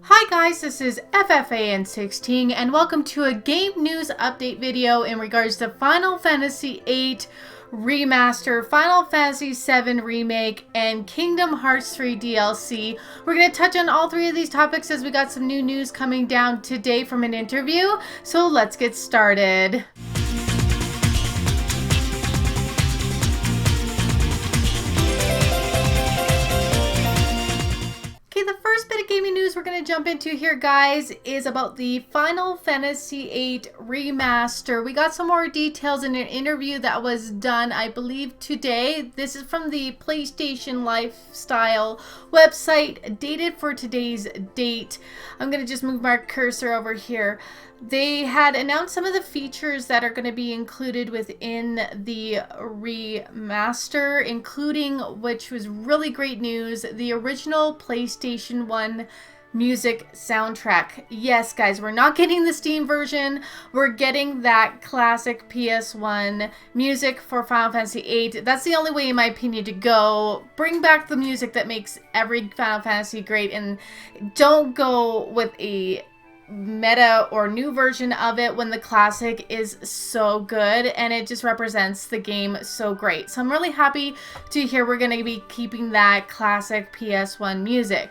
Hi guys, this is FFAN 16 and welcome to a game news update video in regards to Final Fantasy VIII Remaster, Final Fantasy VII Remake, and Kingdom Hearts 3 DLC. We're going to touch on all three of these topics as we got some new news coming down today from an interview, so let's get started. The first bit of gaming news we're going to jump into here, guys, is about the Final Fantasy VIII Remaster. We got some more details in an interview that was done, I believe, today. This is from the PlayStation Lifestyle website, dated for today's date. I'm going to just move my cursor over here. They had announced some of the features that are going to be included within the remaster, including, which was really great news, the original PlayStation 1 music soundtrack. Yes, guys, we're not getting the Steam version. We're getting that classic PS1 music for Final Fantasy VIII. That's the only way, in my opinion, to go. Bring back the music that makes every Final Fantasy great, and don't go with a meta or new version of it when the classic is so good and it just represents the game so great. So I'm really happy to hear we're going to be keeping that classic PS1 music.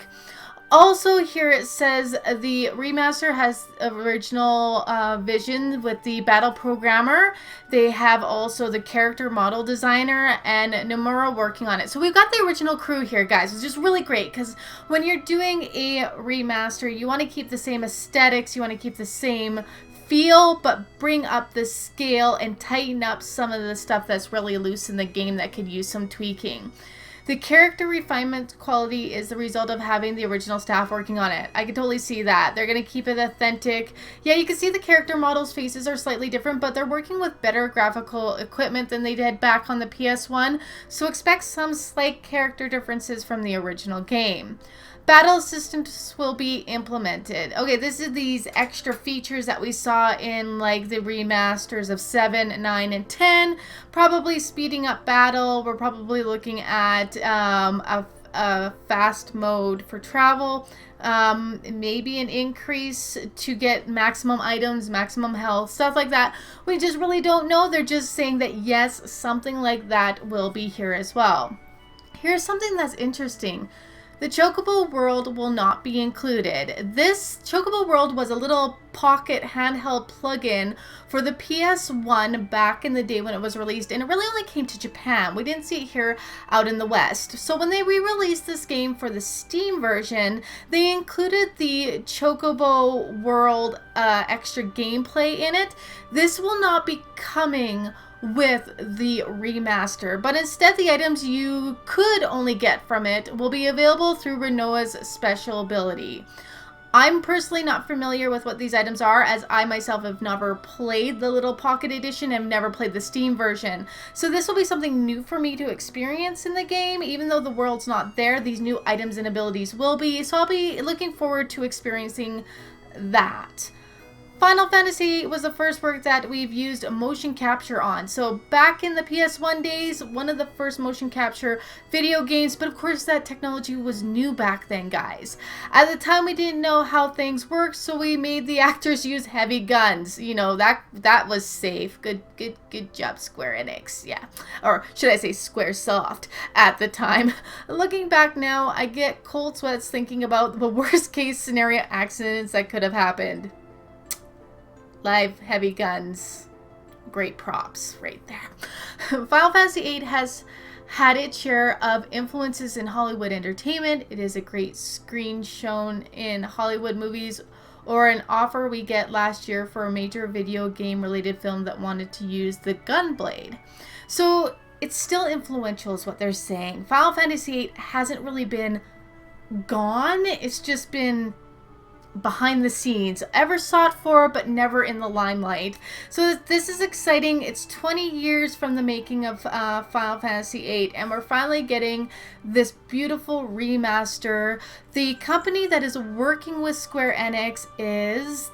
Also, here it says the remaster has original vision with the battle programmer. They have also the character model designer and Nomura working on it. So we've got the original crew here, guys, which is really great because when you're doing a remaster, you want to keep the same aesthetics, you want to keep the same feel, but bring up the scale and tighten up some of the stuff that's really loose in the game that could use some tweaking. The character refinement quality is the result of having the original staff working on it. I can totally see that. They're going to keep it authentic. Yeah, you can see the character models' faces are slightly different, but they're working with better graphical equipment than they did back on the PS1, so expect some slight character differences from the original game. Battle systems will be implemented. Okay, this is these extra features that we saw in like the remasters of 7, 9, and 10. Probably speeding up battle. We're probably looking at a fast mode for travel. Maybe an increase to get maximum items, maximum health, stuff like that. We just really don't know. They're just saying that yes, something like that will be here as well. Here's something that's interesting. The Chocobo World will not be included. This Chocobo World was a little pocket handheld plug-in for the PS1 back in the day when it was released, and it really only came to Japan. We didn't see it here out in the West. So when they re-released this game for the Steam version, they included the Chocobo World extra gameplay in it. This will not be coming with the remaster, but instead the items you could only get from it will be available through Rinoa's special ability. I'm personally not familiar with what these items are, as I myself have never played the little pocket edition and never played the Steam version. So this will be something new for me to experience in the game. Even though the world's not there, these new items and abilities will be, so I'll be looking forward to experiencing that. Final Fantasy was the first work that we've used motion capture on. So back in the PS1 days, one of the first motion capture video games, but of course that technology was new back then, guys. At the time we didn't know how things worked, so we made the actors use heavy guns. You know, that was safe. Good job, Square Enix. Yeah. Or should I say Squaresoft at the time. Looking back now, I get cold sweats thinking about the worst case scenario accidents that could have happened. Live heavy guns, great props right there. Final Fantasy VIII has had its share of influences in Hollywood entertainment. It is a great screen shown in Hollywood movies, or an offer we get last year for a major video game related film that wanted to use the gunblade. So it's still influential is what they're saying. Final Fantasy VIII hasn't really been gone. It's just been behind the scenes, ever sought for but never in the limelight. So this is exciting. It's 20 years from the making of Final Fantasy VIII, and we're finally getting this beautiful remaster. The company that is working with Square Enix is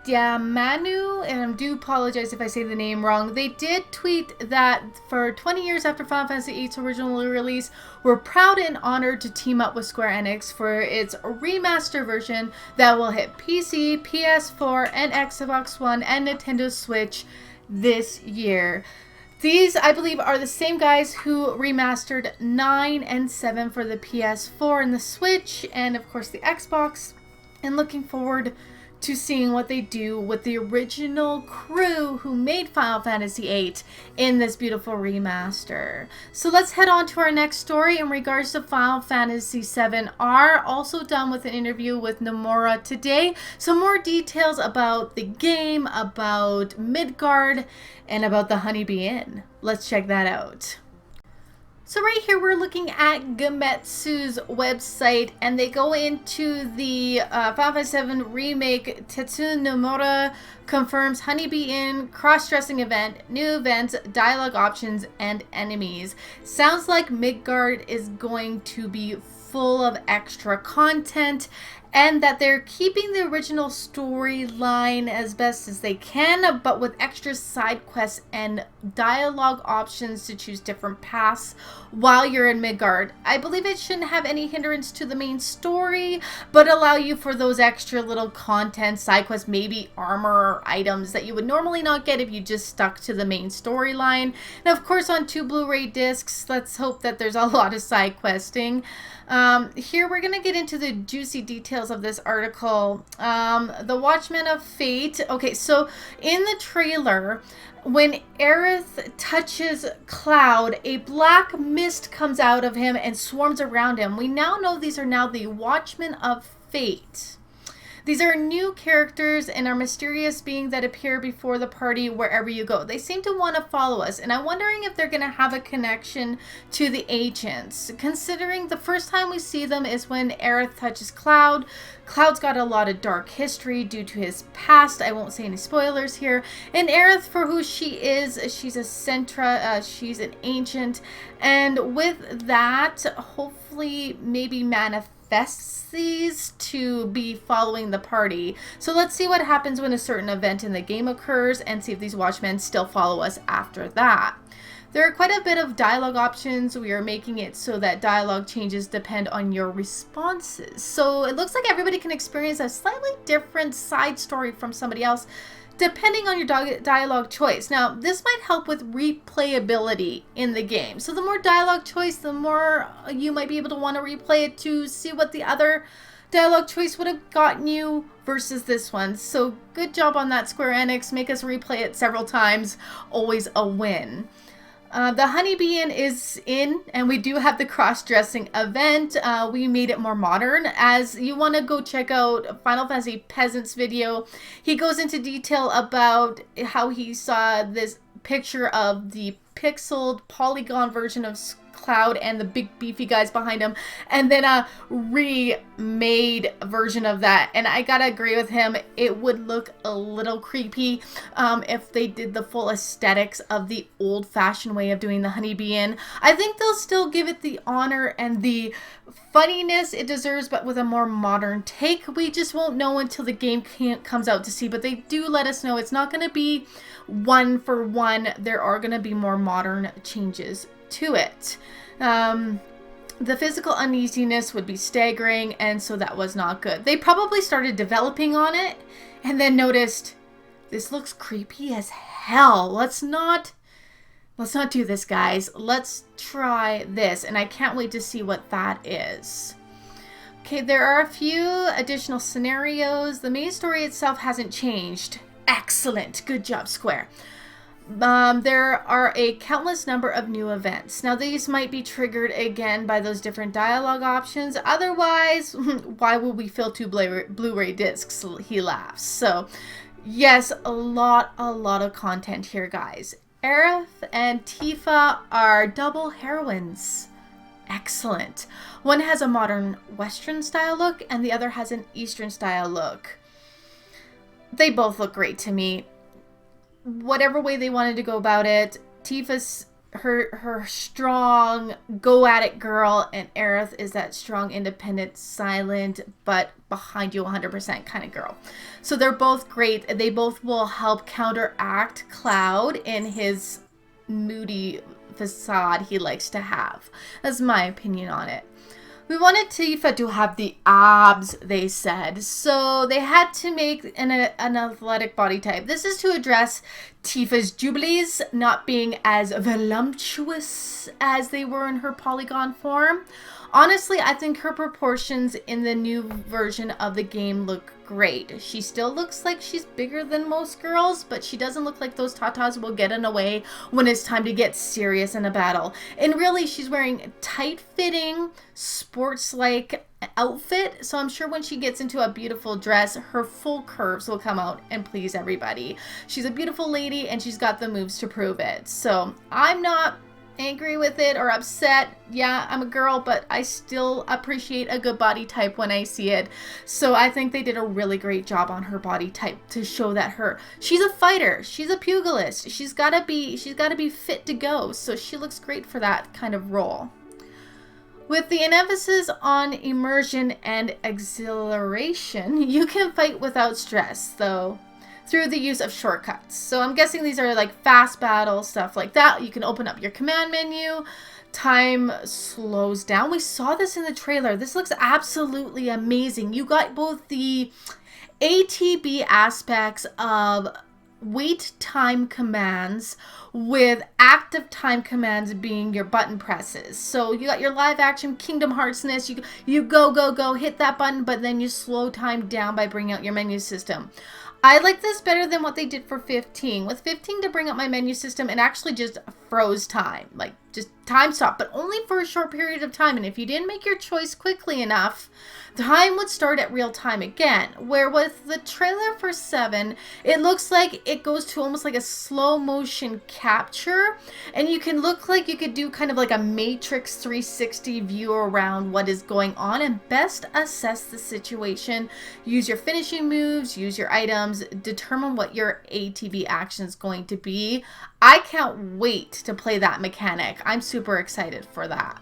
Damanu, and I do apologize if I say the name wrong. They did tweet that for 20 years after Final Fantasy VIII's original release, we're proud and honored to team up with Square Enix for its remaster version that will hit PC, PS4, and Xbox One and Nintendo Switch this year. These, I believe, are the same guys who remastered 9 and 7 for the PS4 and the Switch, and of course the Xbox, and looking forward to seeing what they do with the original crew who made Final Fantasy VIII in this beautiful remaster. So let's head on to our next story in regards to Final Fantasy VII-R, also done with an interview with Nomura today. Some more details about the game, about Midgard, and about the Honeybee Inn. Let's check that out. So right here we're looking at Gametsu's website, and they go into the Final Fantasy VII Remake. Tetsuya Nomura confirms Honeybee Inn, cross-dressing event, new events, dialogue options, and enemies. Sounds like Midgard is going to be full of extra content, and that they're keeping the original storyline as best as they can, but with extra side quests and dialogue options to choose different paths while you're in Midgard. I believe it shouldn't have any hindrance to the main story, but allow you for those extra little content, side quests, maybe armor or items that you would normally not get if you just stuck to the main storyline. And of course on 2 Blu-ray discs, let's hope that there's a lot of side questing. Here we're going to get into the juicy details of this article. The Watchmen of Fate. Okay, so in the trailer, when Aerith touches Cloud, a black mist comes out of him and swarms around him. We now know these are now the Watchmen of Fate. These are new characters and are mysterious beings that appear before the party wherever you go. They seem to want to follow us, and I'm wondering if they're going to have a connection to the Ancients, considering the first time we see them is when Aerith touches Cloud. Cloud's got a lot of dark history due to his past. I won't say any spoilers here. And Aerith, for who she is, she's a Sentra, she's an Ancient, and with that, hopefully maybe manifest these to be following the party. So let's see what happens when a certain event in the game occurs and see if these Watchmen still follow us after that. There are quite a bit of dialogue options. We are making it so that dialogue changes depend on your responses. So it looks like everybody can experience a slightly different side story from somebody else depending on your dialogue choice. Now, this might help with replayability in the game. So the more dialogue choice, the more you might be able to want to replay it to see what the other dialogue choice would have gotten you versus this one. So good job on that, Square Enix. Make us replay it several times. Always a win. The Honeybee Inn is in, and we do have the cross-dressing event. We made it more modern. As you want to go check out Final Fantasy Peasant's video, he goes into detail about how he saw this picture of the pixeled polygon version of Cloud and the big beefy guys behind him, and then a remade version of that. And I gotta agree with him, it would look a little creepy if they did the full aesthetics of the old-fashioned way of doing the Honeybee Inn. I think they'll still give it the honor and the funniness it deserves, but with a more modern take. We just won't know until the game comes out to see, but they do let us know it's not going to be one for one. There are going to be more modern changes to it. The physical uneasiness would be staggering, and so that was not good. They probably started developing on it and then noticed this looks creepy as hell. Let's not do this, guys. Let's try this, and I can't wait to see what that is. Okay, there are a few additional scenarios. The main story itself hasn't changed. Excellent. Good job, Square. There are a countless number of new events. Now, these might be triggered again by those different dialogue options. Otherwise, why would we fill 2 Blu-ray discs? He laughs. So, yes, a lot of content here, guys. Aerith and Tifa are double heroines. Excellent. One has a modern Western style look, and the other has an Eastern style look. They both look great to me. Whatever way they wanted to go about it, Tifa's her strong go at it girl, and Aerith is that strong, independent, silent, but behind you 100% kind of girl. So they're both great. They both will help counteract Cloud in his moody facade he likes to have. That's my opinion on it. We wanted Tifa to have the abs, they said, so they had to make an athletic body type. This is to address Tifa's jubilees not being as voluptuous as they were in her polygon form. Honestly, I think her proportions in the new version of the game look great. She still looks like she's bigger than most girls, but she doesn't look like those tatas will get in the way when it's time to get serious in a battle. And really, she's wearing tight-fitting, sports-like outfit, so I'm sure when she gets into a beautiful dress, her full curves will come out and please everybody. She's a beautiful lady, and she's got the moves to prove it. So I'm not angry with it or upset. Yeah, I'm a girl, but I still appreciate a good body type when I see it. So I think they did a really great job on her body type to show that she's a fighter, she's a pugilist, she's gotta be fit to go. So she looks great for that kind of role. With the emphasis on immersion and exhilaration, you can fight without stress, though, through the use of shortcuts. So I'm guessing these are like fast battle, stuff like that. You can open up your command menu. Time slows down. We saw this in the trailer. This looks absolutely amazing. You got both the ATB aspects of wait time commands with active time commands being your button presses. So you got your live action Kingdom Hearts-ness. You go, hit that button, but then you slow time down by bringing out your menu system. I like this better than what they did for 15. With 15, to bring up my menu system, it actually just froze time. Like, just time stop, but only for a short period of time. And if you didn't make your choice quickly enough, time would start at real time again. Where with the trailer for 7, it looks like it goes to almost like a slow motion capture. And you can look like you could do kind of like a Matrix 360 view around what is going on and best assess the situation. Use your finishing moves, use your items, determine what your ATB action is going to be. I can't wait to play that mechanic. I'm super excited for that.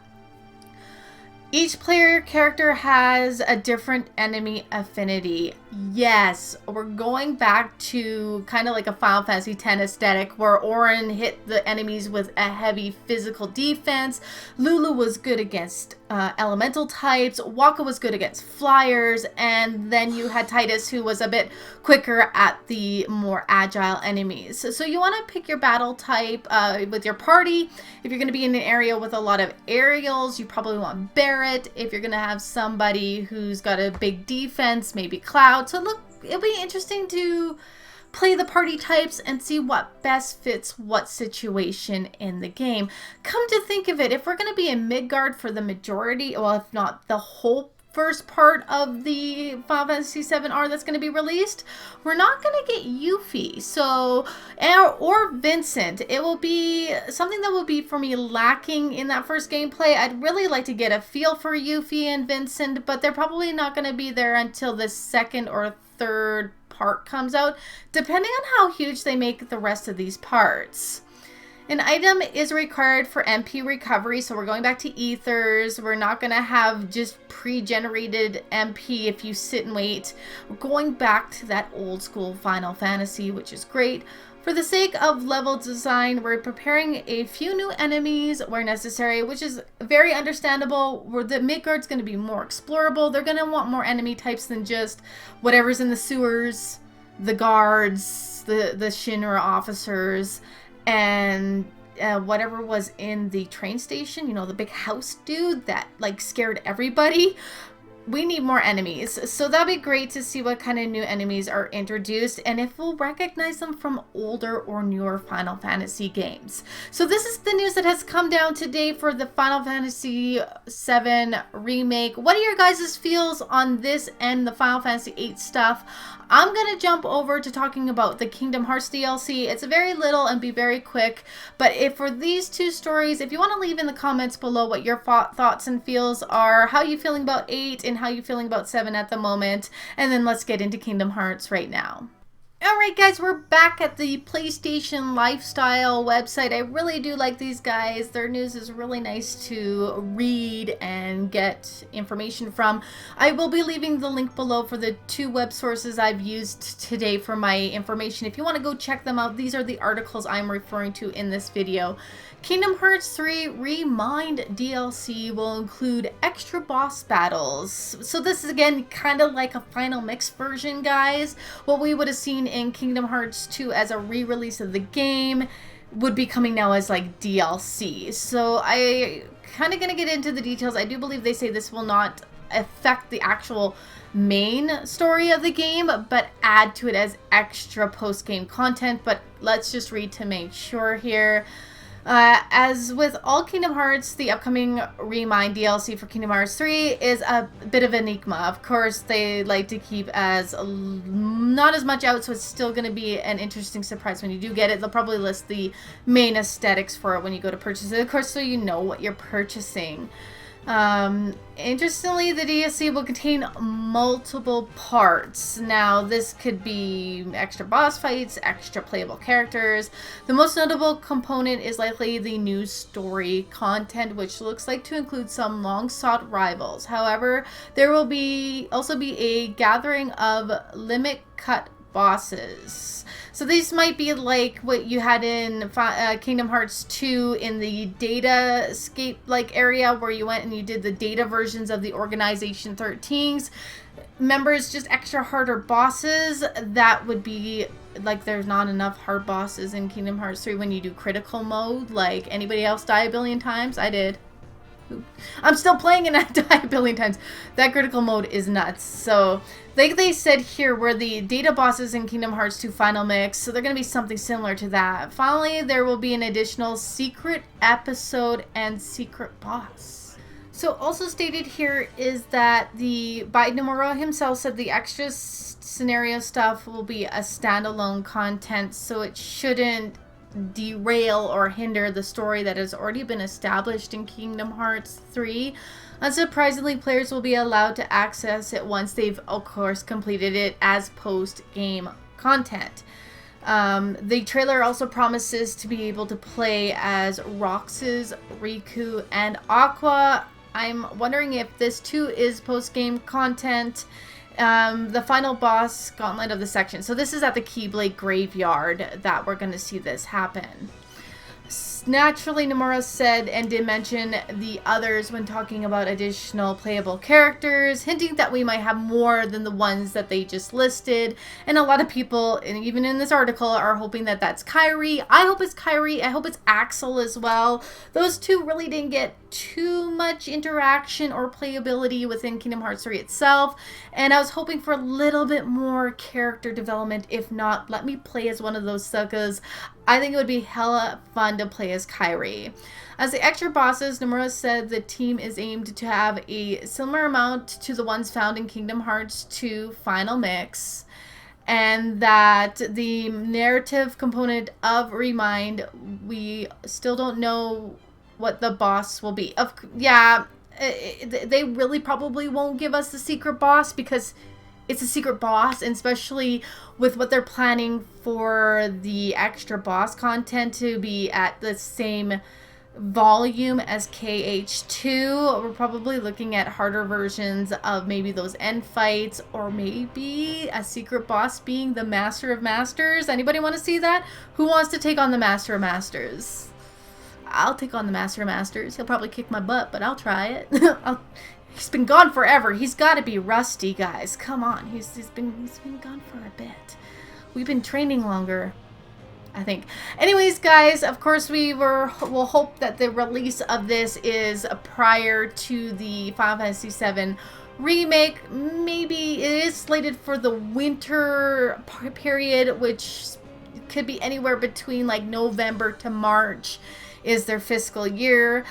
Each player character has a different enemy affinity. Yes, we're going back to kind of like a Final Fantasy X aesthetic where Auron hit the enemies with a heavy physical defense. Lulu was good against elemental types. Waka was good against flyers. And then you had Titus, who was a bit quicker at the more agile enemies. So you want to pick your battle type with your party. If you're going to be in an area with a lot of aerials, you probably want Barret. If you're going to have somebody who's got a big defense, maybe Cloud. So look, it'll be interesting to play the party types and see what best fits what situation in the game. Come to think of it, if we're going to be in Midgard for the majority, well, if not the whole first part of the Final Fantasy VII-R that's going to be released, we're not going to get Yuffie, so or Vincent. It will be something that will be for me lacking in that first gameplay. I'd really like to get a feel for Yuffie and Vincent, but they're probably not going to be there until the second or third part comes out, depending on how huge they make the rest of these parts. An item is required for MP recovery, so we're going back to ethers. We're not going to have just pre-generated MP if you sit and wait. We're going back to that old school Final Fantasy, which is great. For the sake of level design, we're preparing a few new enemies where necessary, which is very understandable. Where the Midgard's going to be more explorable. They're going to want more enemy types than just whatever's in the sewers, the guards, the Shinra officers, and whatever was in the train station, you know, the big house dude that like scared everybody. We need more enemies, so that'd be great to see what kind of new enemies are introduced and if we'll recognize them from older or newer Final Fantasy games. So this is the news that has come down today for the Final Fantasy VII Remake. What are your guys' feels on this and the Final Fantasy VIII stuff? I'm going to jump over to talking about the Kingdom Hearts DLC. It's very little and be very quick, but if for these two stories, if you want to leave in the comments below what your thoughts and feels are, how you feeling about 8 and how you feeling about 7 at the moment, and then let's get into Kingdom Hearts right now. Alright guys, we're back at the PlayStation Lifestyle website. I really do like these guys. Their news is really nice to read and get information from. I will be leaving the link below for the 2 web sources I've used today for my information. If you want to go check them out, these are the articles I'm referring to in this video. Kingdom Hearts 3 Remind DLC will include extra boss battles. So this is again kind of like a final mix version, guys. What we would have seen in Kingdom Hearts 2 as a re-release of the game would be coming now as like DLC. So I kind of gonna get into the details. I do believe they say this will not affect the actual main story of the game, but add to it as extra post-game content. But let's just read to make sure here. As with all Kingdom Hearts, the upcoming Remind DLC for Kingdom Hearts 3 is a bit of an enigma. Of course, they like to keep as not as much out, so it's still going to be an interesting surprise when you do get it. They'll probably list the main aesthetics for it when you go to purchase it, of course, so you know what you're purchasing. Interestingly, the DLC will contain multiple parts. Now, this could be extra boss fights, extra playable characters. The most notable component is likely the new story content, which looks like to include some long-sought rivals. However, there will also be a gathering of limit cut bosses. So these might be like what you had in Kingdom Hearts 2 in the Datascape like area where you went and you did the data versions of the Organization 13's members, just extra harder bosses. That would be like there's not enough hard bosses in Kingdom Hearts 3 when you do critical mode. Like, anybody else die a billion times? I did. I'm still playing and I die a billion times. That critical mode is nuts. So like they said here, where the data bosses in Kingdom Hearts 2 Final Mix, so they're going to be something similar to that. Finally, there will be an additional secret episode and secret boss. So also stated here is that by Nomura himself said the extra scenario stuff will be a standalone content, so it shouldn't derail or hinder the story that has already been established in Kingdom Hearts 3. Unsurprisingly, players will be allowed to access it once they've, of course, completed it as post-game content. The trailer also promises to be able to play as Roxas, Riku, and Aqua. I'm wondering if this too is post-game content. The final boss gauntlet of the section. So this is at the Keyblade Graveyard that we're going to see this happen. Naturally, Nomura said and did mention the others when talking about additional playable characters, hinting that we might have more than the ones that they just listed. And a lot of people, and even in this article, are hoping that that's Kairi. I hope it's Kairi. I hope it's Axel as well. Those two really didn't get too much interaction or playability within Kingdom Hearts 3 itself, and I was hoping for a little bit more character development. If not, let me play as one of those suckers. I think it would be hella fun to play as Kairi. As the extra bosses, Nomura said the team is aimed to have a similar amount to the ones found in Kingdom Hearts 2 Final Mix, and that the narrative component of Remind, we still don't know what the boss will be. They really probably won't give us the secret boss because it's a secret boss, and especially with what they're planning for the extra boss content to be at the same volume as KH2, we're probably looking at harder versions of maybe those end fights, or maybe a secret boss being the Master of Masters. Anybody want to see that? Who wants to take on the Master of Masters? I'll take on the Master of Masters. He'll probably kick my butt, but I'll try it. He's been gone forever. He's got to be rusty, guys. Come on. He's been gone for a bit. We've been training longer, I think. Anyways, guys, of course we'll hope that the release of this is prior to the Final Fantasy VII Remake. Maybe it is slated for the winter period, which could be anywhere between like November to March is their fiscal year.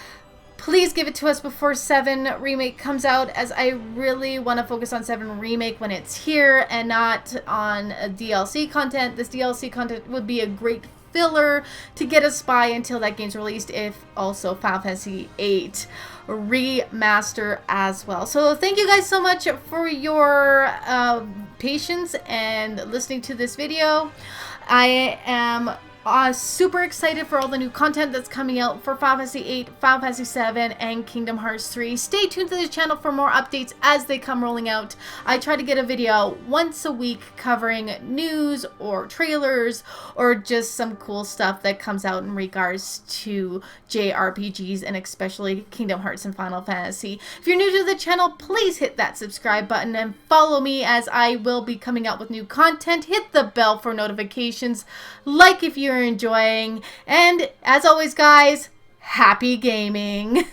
Please give it to us before 7 Remake comes out, as I really want to focus on 7 Remake when it's here and not on DLC content. This DLC content would be a great filler to get us by until that game's released, if also Final Fantasy VIII Remaster as well. So thank you guys so much for your patience and listening to this video. I am super excited for all the new content that's coming out for Final Fantasy VIII, Final Fantasy VII, and Kingdom Hearts 3. Stay tuned to the channel for more updates as they come rolling out. I try to get a video once a week covering news or trailers or just some cool stuff that comes out in regards to JRPGs and especially Kingdom Hearts and Final Fantasy. If you're new to the channel, please hit that subscribe button and follow me as I will be coming out with new content. Hit the bell for notifications. Like if you're enjoying, and as always guys, happy gaming.